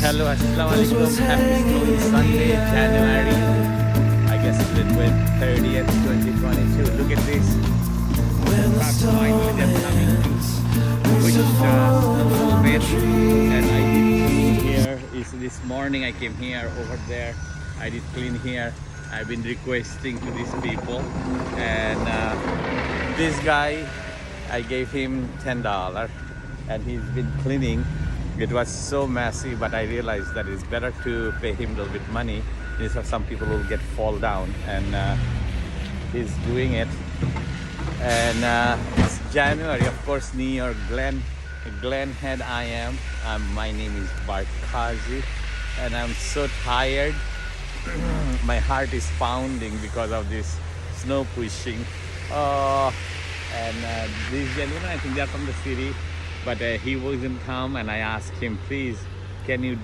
Hello, assalamu alaikum. Happy snowy Sunday, January. I guess it's the 30th, 2022. Look at this. Trucks finally they're coming to push snow bit. And I did clean here. This morning I came here, over there. I did clean here. I've been requesting to these people. And this guy, I gave him $10 and he's been cleaning. It was so messy, but I realized that it's better to pay him a little bit money. These are some people who will get fall down, and he's doing it. And it's January, of course, near Glen Head. My name is Bart Kazi, and I'm so tired. My heart is pounding because of this snow pushing. And these gentlemen, I think they're from the city. But he wasn't come, and I asked him, please, can you